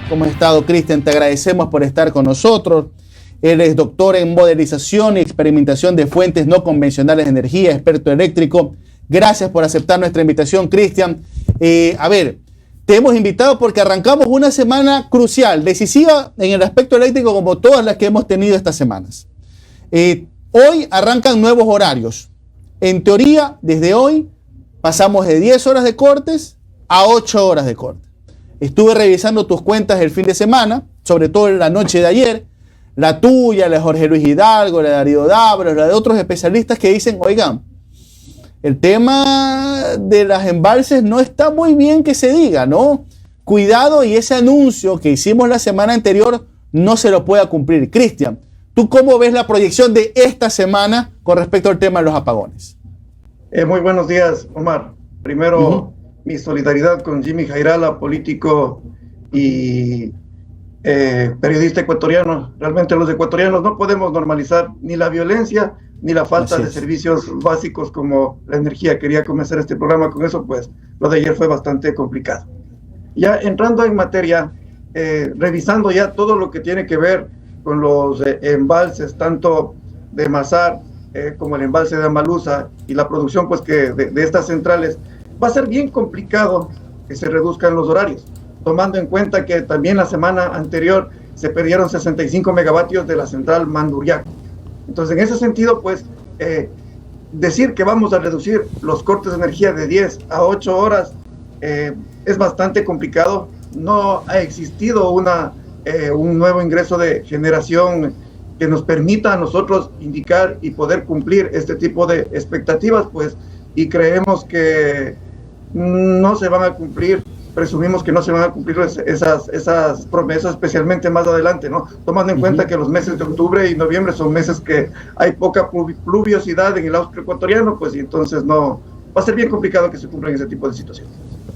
¿Cómo has estado, Cristian? Te agradecemos por estar con nosotros. Eres doctor en modernización y experimentación de fuentes no convencionales de energía, experto eléctrico. Gracias por aceptar nuestra invitación, Cristian. Te hemos invitado porque arrancamos una semana crucial, decisiva en el aspecto eléctrico como todas las que hemos tenido estas semanas. Hoy arrancan nuevos horarios. En teoría, desde hoy pasamos de 10 horas de cortes a 8 horas de corte. Estuve revisando tus cuentas el fin de semana, sobre todo en la noche de ayer, la tuya, la de Jorge Luis Hidalgo, la de Darío Dabros, la de otros especialistas que dicen, oigan, el tema de las embalses no está muy bien que se diga, ¿no? Cuidado, y ese anuncio que hicimos la semana anterior no se lo pueda cumplir. Cristian, ¿tú cómo ves la proyección de esta semana con respecto al tema de los apagones? Muy buenos días, Omar. Primero, mi solidaridad con Jimmy Jairala, político y periodista ecuatoriano. Realmente los ecuatorianos no podemos normalizar ni la violencia ni la falta de servicios básicos como la energía. Quería comenzar este programa con eso, pues lo de ayer fue bastante complicado. Ya entrando en materia, revisando ya todo lo que tiene que ver con los embalses, tanto de Mazar como el embalse de Amaluza y la producción pues que de estas centrales, va a ser bien complicado que se reduzcan los horarios, tomando en cuenta que también la semana anterior se perdieron 65 megavatios de la central Manduriaco. Entonces, en ese sentido, pues, decir que vamos a reducir los cortes de energía de 10 a 8 horas es bastante complicado. No ha existido un nuevo ingreso de generación que nos permita a nosotros indicar y poder cumplir este tipo de expectativas, pues, y creemos que no se van a cumplir, presumimos que no se van a cumplir esas promesas, especialmente más adelante, ¿no? Tomando en cuenta que los meses de octubre y noviembre son meses que hay poca pluviosidad en el austro ecuatoriano, pues, y entonces no, va a ser bien complicado que se cumplan ese tipo de situaciones.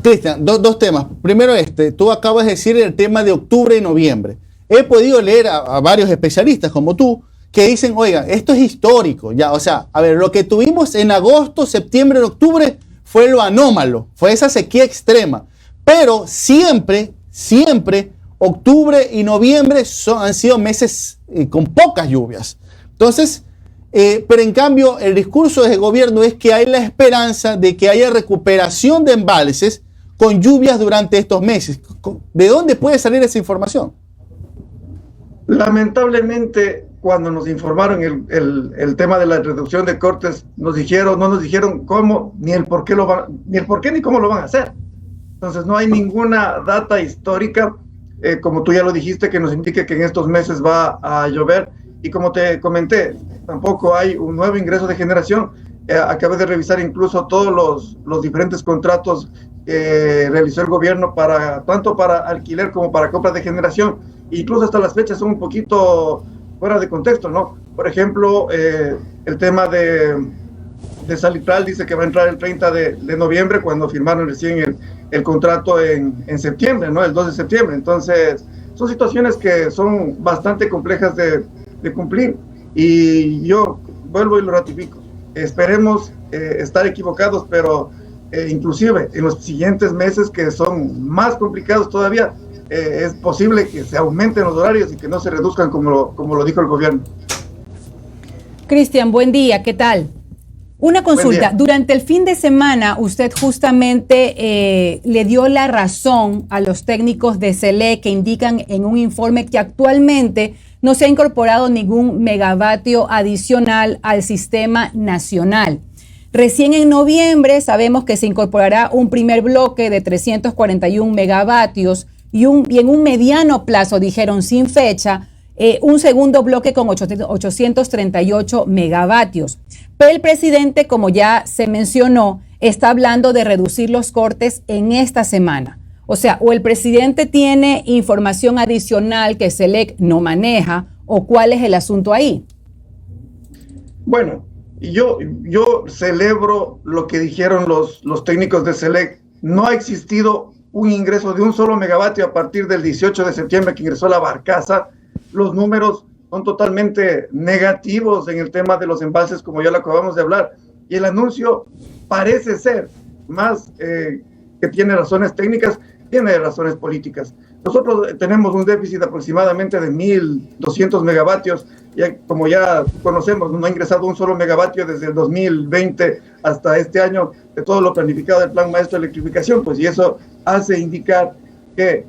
Cristian, dos temas. Primero tú acabas de decir el tema de octubre y noviembre. He podido leer a varios especialistas como tú que dicen, oiga, esto es histórico, ya, o sea, a ver, lo que tuvimos en agosto, septiembre, octubre fue lo anómalo, fue esa sequía extrema. Pero siempre, octubre y noviembre han sido meses con pocas lluvias. Entonces, pero en cambio, el discurso del gobierno es que hay la esperanza de que haya recuperación de embalses con lluvias durante estos meses. ¿De dónde puede salir esa información? Lamentablemente, cuando nos informaron el tema de la reducción de cortes, no nos dijeron cómo, ni el por qué ni cómo lo van a hacer. Entonces no hay ninguna data histórica, como tú ya lo dijiste, que nos indique que en estos meses va a llover. Y como te comenté, tampoco hay un nuevo ingreso de generación. Acabé de revisar incluso todos los diferentes contratos que realizó el gobierno tanto para alquiler como para compra de generación. Incluso hasta las fechas son un poquito fuera de contexto, ¿no? Por ejemplo, el tema de Salitral dice que va a entrar el 30 de noviembre, cuando firmaron recién el contrato en septiembre, ¿no? El 2 de septiembre. Entonces, son situaciones que son bastante complejas de cumplir. Y yo vuelvo y lo ratifico. Esperemos estar equivocados, pero inclusive en los siguientes meses, que son más complicados todavía, es posible que se aumenten los horarios y que no se reduzcan como lo dijo el gobierno. Cristian, buen día, ¿qué tal? Una consulta, durante el fin de semana usted justamente le dio la razón a los técnicos de SELEC que indican en un informe que actualmente no se ha incorporado ningún megavatio adicional al sistema nacional. Recién en noviembre sabemos que se incorporará un primer bloque de 341 megavatios y en un mediano plazo, dijeron sin fecha, un segundo bloque con 838 megavatios. Pero el presidente, como ya se mencionó, está hablando de reducir los cortes en esta semana. O sea, o el presidente tiene información adicional que SELEC no maneja, o cuál es el asunto ahí. Bueno, yo celebro lo que dijeron los técnicos de SELEC. No ha existido un ingreso de un solo megavatio a partir del 18 de septiembre que ingresó la barcaza. Los números son totalmente negativos en el tema de los embalses, como ya lo acabamos de hablar, y el anuncio parece ser más que tiene razones técnicas, tiene razones políticas. Nosotros tenemos un déficit aproximadamente de 1.200 megavatios, como ya conocemos, no ha ingresado un solo megavatio desde el 2020 hasta este año de todo lo planificado del Plan Maestro de Electrificación, pues, y eso hace indicar que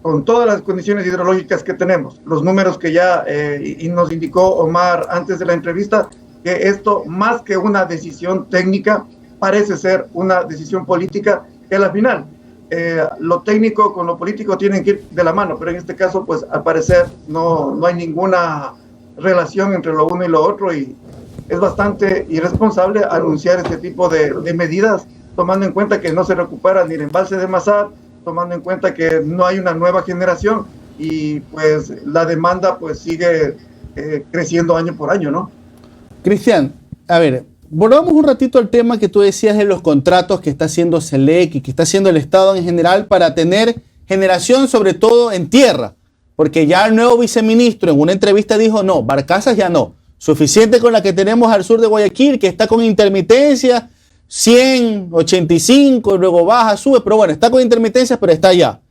con todas las condiciones hidrológicas que tenemos, los números que ya y nos indicó Omar antes de la entrevista, que esto más que una decisión técnica parece ser una decisión política, que a la final lo técnico con lo político tienen que ir de la mano, pero en este caso pues al parecer no hay ninguna relación entre lo uno y lo otro, y es bastante irresponsable anunciar este tipo de medidas, tomando en cuenta que no se recupera ni el embalse de Mazar, tomando en cuenta que no hay una nueva generación y pues la demanda pues sigue creciendo año por año, ¿no? Cristian, a ver, volvamos un ratito al tema que tú decías de los contratos que está haciendo SELEC y que está haciendo el Estado en general para tener generación, sobre todo en tierra, porque ya el nuevo viceministro en una entrevista dijo, no, barcazas ya no, suficiente con la que tenemos al sur de Guayaquil, que está con intermitencia, 100, 85, luego baja, sube, pero bueno, está con intermitencias, pero está allá.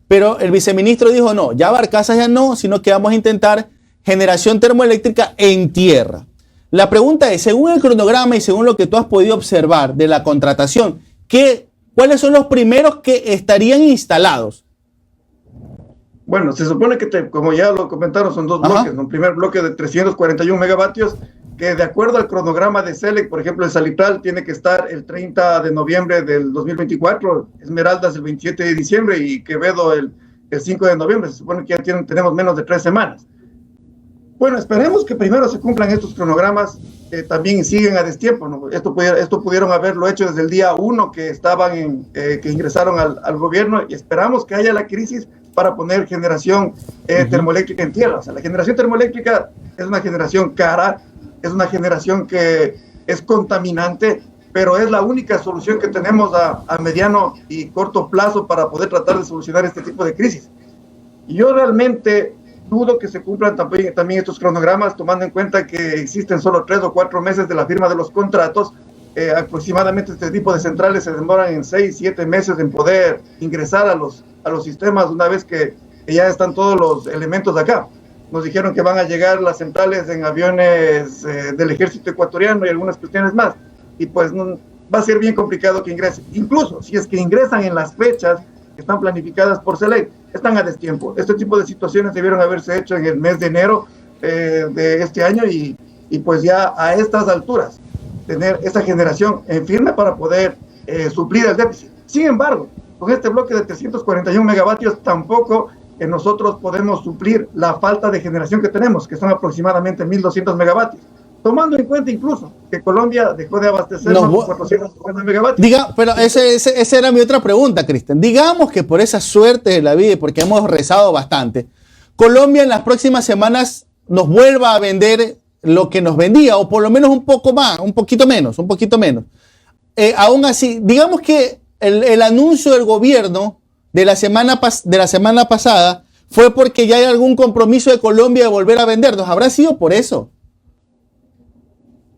Pero el viceministro dijo, no, ya barcazas ya no, sino que vamos a intentar generación termoeléctrica en tierra. La pregunta es, según el cronograma y según lo que tú has podido observar de la contratación, ¿cuáles son los primeros que estarían instalados? Bueno, se supone que, como ya lo comentaron, son dos bloques. Un primer bloque de 341 megavatios, que de acuerdo al cronograma de SELEC, por ejemplo, el Salitral tiene que estar el 30 de noviembre del 2024, Esmeraldas el 27 de diciembre y Quevedo el 5 de noviembre. Se supone que ya tenemos menos de 3 semanas. Bueno, esperemos que primero se cumplan estos cronogramas, también siguen a destiempo, ¿no? Esto pudieron haberlo hecho desde el día 1 que que ingresaron al gobierno, y esperamos que haya la crisis para poner generación termoeléctrica en tierra. O sea, la generación termoeléctrica es una generación cara, es una generación que es contaminante, pero es la única solución que tenemos a mediano y corto plazo para poder tratar de solucionar este tipo de crisis. Y yo realmente dudo que se cumplan también estos cronogramas, tomando en cuenta que existen solo 3 o 4 meses de la firma de los contratos. Aproximadamente este tipo de centrales se demoran en 6, 7 meses en poder ingresar a los sistemas una vez que ya están todos los elementos acá. Nos dijeron que van a llegar las centrales en aviones del ejército ecuatoriano y algunas cuestiones más, y pues va a ser bien complicado que ingresen. Incluso si es que ingresan en las fechas que están planificadas por SELEC, están a destiempo. Este tipo de situaciones debieron haberse hecho en el mes de enero de este año, y pues ya a estas alturas tener esa generación en firme para poder suplir el déficit. Sin embargo, con este bloque de 341 megavatios tampoco nosotros podemos suplir la falta de generación que tenemos, que son aproximadamente 1.200 megavatios. Tomando en cuenta incluso que Colombia dejó de abastecernos con 450 megavatios. Pero esa era mi otra pregunta, Cristian. Digamos que por esa suerte de la vida y porque hemos rezado bastante, Colombia en las próximas semanas nos vuelva a vender lo que nos vendía, o por lo menos un poco más, un poquito menos. Aún así, digamos que el anuncio del gobierno de la semana pasada fue porque ya hay algún compromiso de Colombia de volver a vendernos. ¿Habrá sido por eso?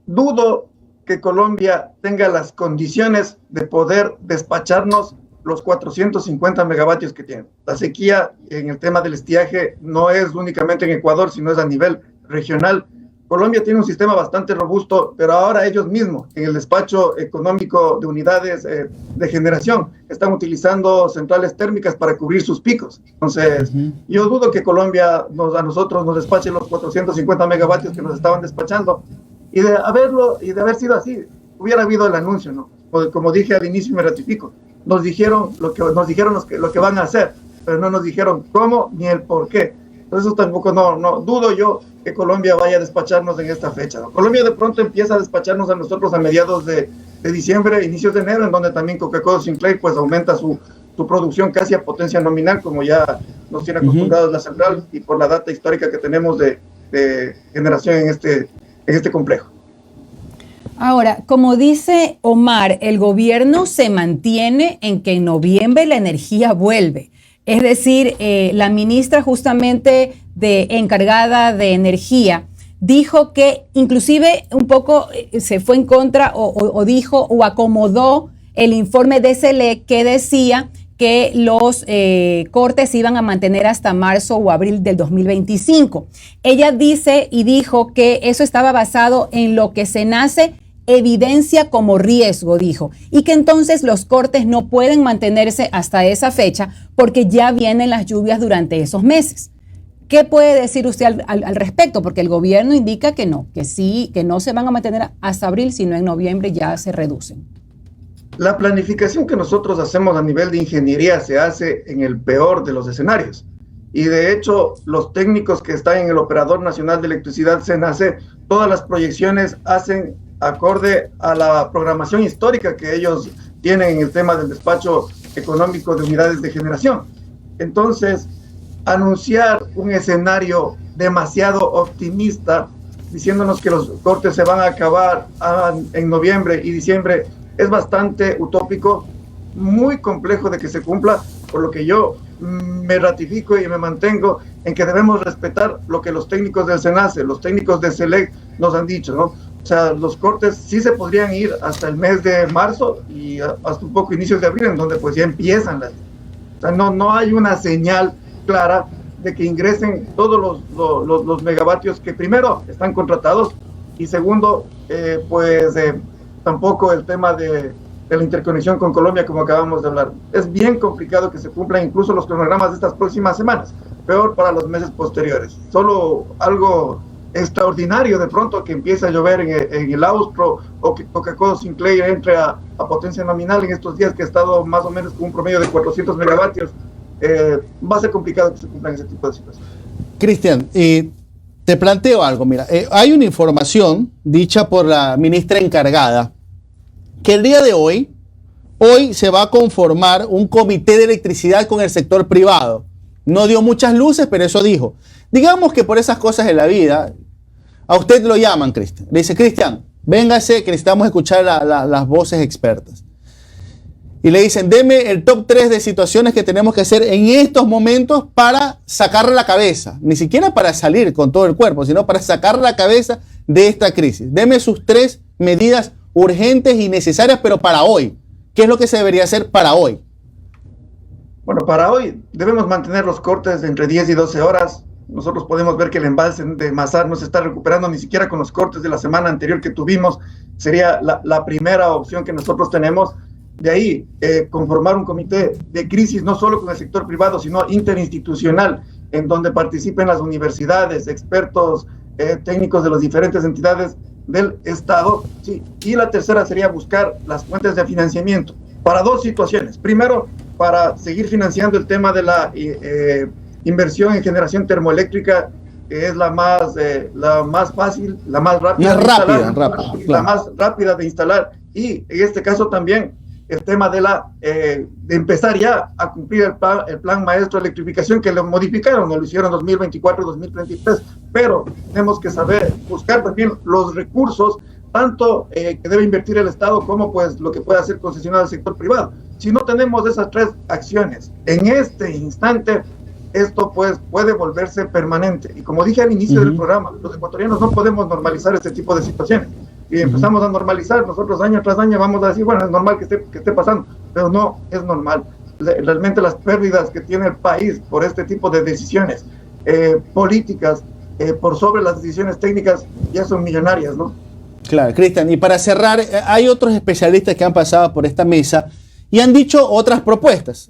Dudo que Colombia tenga las condiciones de poder despacharnos los 450 megavatios que tiene. La sequía en el tema del estiaje no es únicamente en Ecuador, sino es a nivel regional. Colombia tiene un sistema bastante robusto, pero ahora ellos mismos, en el despacho económico de unidades de generación, están utilizando centrales térmicas para cubrir sus picos. Entonces, yo dudo que Colombia a nosotros nos despache los 450 megavatios que nos estaban despachando. Y de haber sido así, hubiera habido el anuncio, ¿no? Como dije al inicio y me ratifico, nos dijeron lo que van a hacer, pero no nos dijeron cómo ni el por qué. Entonces tampoco no dudo yo que Colombia vaya a despacharnos en esta fecha, ¿no? Colombia de pronto empieza a despacharnos a nosotros a mediados de diciembre, inicios de enero, en donde también Coca-Cola Sinclair pues aumenta su producción casi a potencia nominal, como ya nos tiene acostumbrados la central, y por la data histórica que tenemos de generación en este complejo. Ahora, como dice Omar, el gobierno se mantiene en que en noviembre la energía vuelve. Es decir, la ministra justamente encargada de energía dijo que inclusive un poco se fue en contra o dijo o acomodó el informe de SELEC que decía que los cortes se iban a mantener hasta marzo o abril del 2025. Ella dice y dijo que eso estaba basado en lo que SENACE evidencia como riesgo, dijo, y que entonces los cortes no pueden mantenerse hasta esa fecha porque ya vienen las lluvias durante esos meses. ¿Qué puede decir usted al respecto? Porque el gobierno indica que no, que sí, que no se van a mantener hasta abril, sino en noviembre ya se reducen. La planificación que nosotros hacemos a nivel de ingeniería se hace en el peor de los escenarios. Y de hecho, los técnicos que están en el Operador Nacional de Electricidad, SENACE, todas las proyecciones hacen acorde a la programación histórica que ellos tienen en el tema del despacho económico de unidades de generación. Entonces, anunciar un escenario demasiado optimista, diciéndonos que los cortes se van a acabar en noviembre y diciembre, es bastante utópico, muy complejo de que se cumpla, por lo que yo me ratifico y me mantengo en que debemos respetar lo que los técnicos del SENACE, los técnicos de SELEC nos han dicho, ¿no? O sea, los cortes sí se podrían ir hasta el mes de marzo y hasta un poco inicios de abril, en donde pues ya empiezan las... O sea, no hay una señal clara de que ingresen todos los megavatios que primero están contratados y segundo, tampoco el tema de la interconexión con Colombia, como acabamos de hablar. Es bien complicado que se cumplan incluso los cronogramas de estas próximas semanas, peor para los meses posteriores. Solo algo extraordinario de pronto que empiece a llover en el Austro o que Coca-Cola Sinclair entre a potencia nominal en estos días que ha estado más o menos con un promedio de 400 megavatios, va a ser complicado que se cumplan ese tipo de situaciones. Cristian, te planteo algo. Mira, hay una información dicha por la ministra encargada que el día de hoy se va a conformar un comité de electricidad con el sector privado. No dio muchas luces, pero eso dijo. Digamos que por esas cosas de la vida, a usted lo llaman, Cristian. Le dice, Cristian, véngase que necesitamos escuchar las voces expertas. Y le dicen, deme el top 3 de situaciones que tenemos que hacer en estos momentos para sacarle la cabeza. Ni siquiera para salir con todo el cuerpo, sino para sacar la cabeza de esta crisis. Deme sus 3 medidas urgentes y necesarias, pero para hoy. ¿Qué es lo que se debería hacer para hoy? Bueno, para hoy debemos mantener los cortes de entre 10 y 12 horas. Nosotros podemos ver que el embalse de Mazar no se está recuperando ni siquiera con los cortes de la semana anterior que tuvimos. Sería la primera opción que nosotros tenemos. De ahí, conformar un comité de crisis, no solo con el sector privado, sino interinstitucional, en donde participen las universidades, expertos técnicos de las diferentes entidades del Estado. Sí. Y la tercera sería buscar las fuentes de financiamiento para 2 situaciones. Primero, para seguir financiando el tema de la inversión en generación termoeléctrica, que es la más fácil, la más rápida, la más rápida de instalar. Y en este caso también el tema de empezar ya a cumplir el plan maestro de electrificación que lo modificaron, lo hicieron en 2024-2033, pero tenemos que saber buscar también los recursos, tanto que debe invertir el Estado como pues lo que puede hacer concesionado el sector privado. Si no tenemos esas 3 acciones en este instante, esto pues puede volverse permanente. Y como dije al inicio del programa, los ecuatorianos no podemos normalizar este tipo de situaciones. Y empezamos a normalizar, nosotros año tras año vamos a decir, bueno, es normal que esté pasando, pero no es normal. Realmente las pérdidas que tiene el país por este tipo de decisiones políticas, por sobre las decisiones técnicas, ya son millonarias, ¿no? Claro, Cristian, y para cerrar, hay otros especialistas que han pasado por esta mesa y han dicho otras propuestas.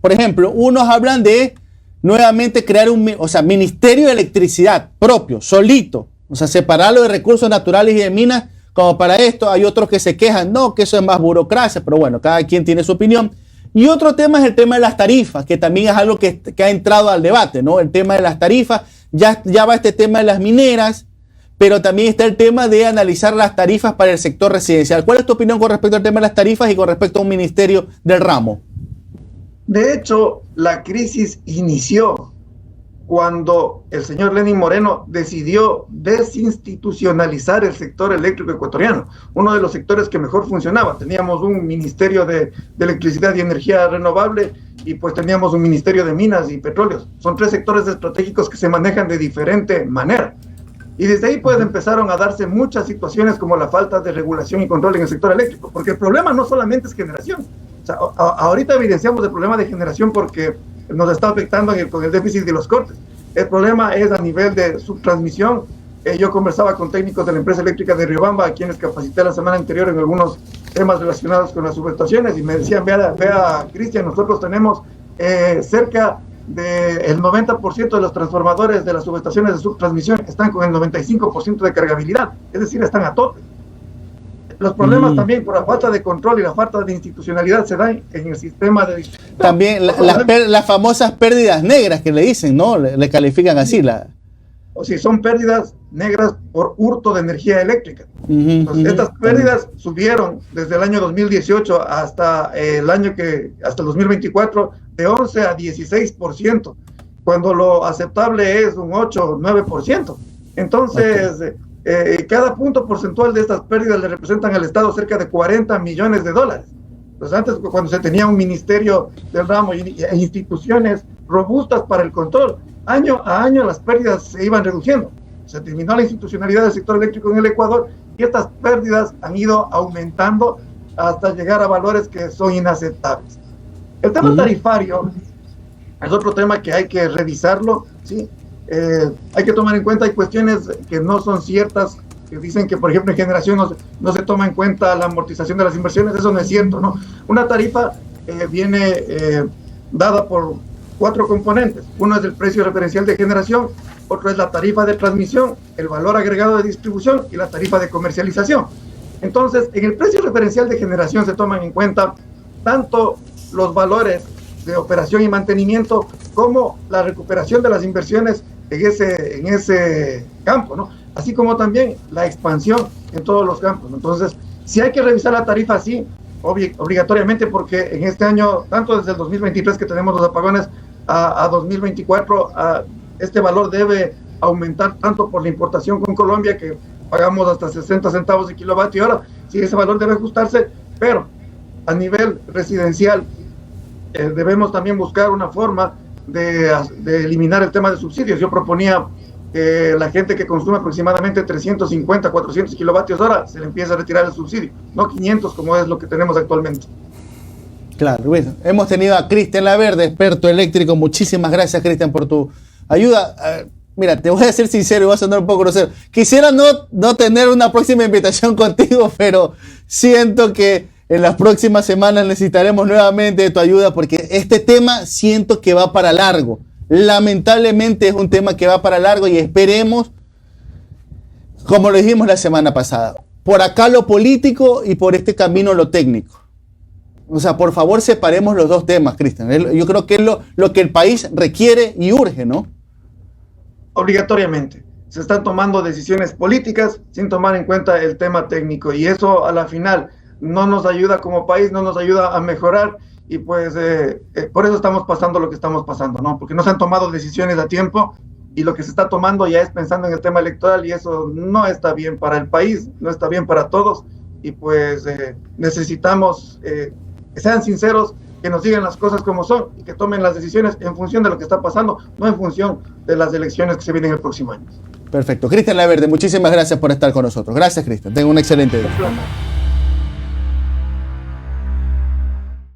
Por ejemplo, unos hablan de nuevamente crear un ministerio de electricidad propio, solito. O sea, separarlo de recursos naturales y de minas como para esto. Hay otros que se quejan, no, que eso es más burocracia, pero bueno, cada quien tiene su opinión. Y otro tema es el tema de las tarifas, que también es algo que ha entrado al debate, ¿no? El tema de las tarifas, ya va este tema de las mineras, pero también está el tema de analizar las tarifas para el sector residencial. ¿Cuál es tu opinión con respecto al tema de las tarifas y con respecto a un ministerio del ramo? De hecho, la crisis inició cuando el señor Lenín Moreno decidió desinstitucionalizar el sector eléctrico ecuatoriano, uno de los sectores que mejor funcionaba. Teníamos un ministerio de electricidad y energía renovable y pues teníamos un ministerio de minas y petróleos. Son 3 sectores estratégicos que se manejan de diferente manera. Y desde ahí pues empezaron a darse muchas situaciones como la falta de regulación y control en el sector eléctrico, porque el problema no solamente es generación, O sea, ahorita evidenciamos el problema de generación porque nos está afectando con el déficit de los cortes. El problema es a nivel de subtransmisión. Yo conversaba con técnicos de la empresa eléctrica de Riobamba, a quienes capacité la semana anterior en algunos temas relacionados con las subestaciones, y me decían, vea Cristian, nosotros tenemos cerca del 90% de los transformadores de las subestaciones de subtransmisión están con el 95% de cargabilidad, es decir, están a tope. Los problemas también por la falta de control y la falta de institucionalidad se dan en el sistema de distribución. También las famosas pérdidas negras que le dicen, ¿no? Le califican así. O sea, son pérdidas negras por hurto de energía eléctrica. Entonces, estas pérdidas subieron desde el año 2018 hasta el 2024 de 11 a 16%, cuando lo aceptable es un 8 o 9%. Entonces, cada punto porcentual de estas pérdidas le representan al Estado cerca de 40 millones de dólares. Entonces, antes, cuando se tenía un ministerio del ramo e instituciones robustas para el control, año a año las pérdidas se iban reduciendo. Se terminó la institucionalidad del sector eléctrico en el Ecuador y estas pérdidas han ido aumentando hasta llegar a valores que son inaceptables. El tema tarifario es otro tema que hay que revisarlo, ¿sí? Hay que tomar en cuenta, hay cuestiones que no son ciertas, que dicen que, por ejemplo, en generación no se toma en cuenta la amortización de las inversiones. Eso no es cierto, ¿no? Una tarifa viene dada por 4 componentes. Uno es el precio referencial de generación, otro es la tarifa de transmisión, el valor agregado de distribución y la tarifa de comercialización. Entonces, en el precio referencial de generación se toman en cuenta tanto los valores de operación y mantenimiento como la recuperación de las inversiones en ese campo, ¿no? Así como también la expansión en todos los campos. Entonces, si hay que revisar la tarifa, sí, obligatoriamente, porque en este año, tanto desde el 2023 que tenemos los apagones a 2024, este valor debe aumentar tanto por la importación con Colombia, que pagamos hasta 60 centavos de kilovatio hora. Sí, ese valor debe ajustarse, pero a nivel residencial debemos también buscar una forma de eliminar el tema de subsidios. Yo proponía que la gente que consume aproximadamente 350, 400 kilovatios hora se le empieza a retirar el subsidio, no 500 como es lo que tenemos actualmente. Claro, bueno, hemos tenido a Cristian Laverde, experto eléctrico. Muchísimas gracias, Cristian, por tu ayuda. Mira, te voy a ser sincero y voy a sonar un poco grosero. Quisiera no tener una próxima invitación contigo, pero siento que en las próximas semanas necesitaremos nuevamente de tu ayuda, porque este tema siento que va para largo. Lamentablemente es un tema que va para largo y esperemos, como lo dijimos la semana pasada, por acá lo político y por este camino lo técnico. O sea, por favor, separemos los dos temas, Cristian. Yo creo que es lo que el país requiere y urge, ¿no? Obligatoriamente. Se están tomando decisiones políticas sin tomar en cuenta el tema técnico, y eso a la final no nos ayuda como país, no nos ayuda a mejorar, y pues por eso estamos pasando lo que estamos pasando, ¿no? Porque no se han tomado decisiones a tiempo y lo que se está tomando ya es pensando en el tema electoral, y eso no está bien para el país, no está bien para todos, y pues necesitamos que sean sinceros, que nos digan las cosas como son y que tomen las decisiones en función de lo que está pasando, no en función de las elecciones que se vienen el próximo año. Perfecto. Cristian Laverde, muchísimas gracias por estar con nosotros. Gracias, Cristian. Tenga un excelente día.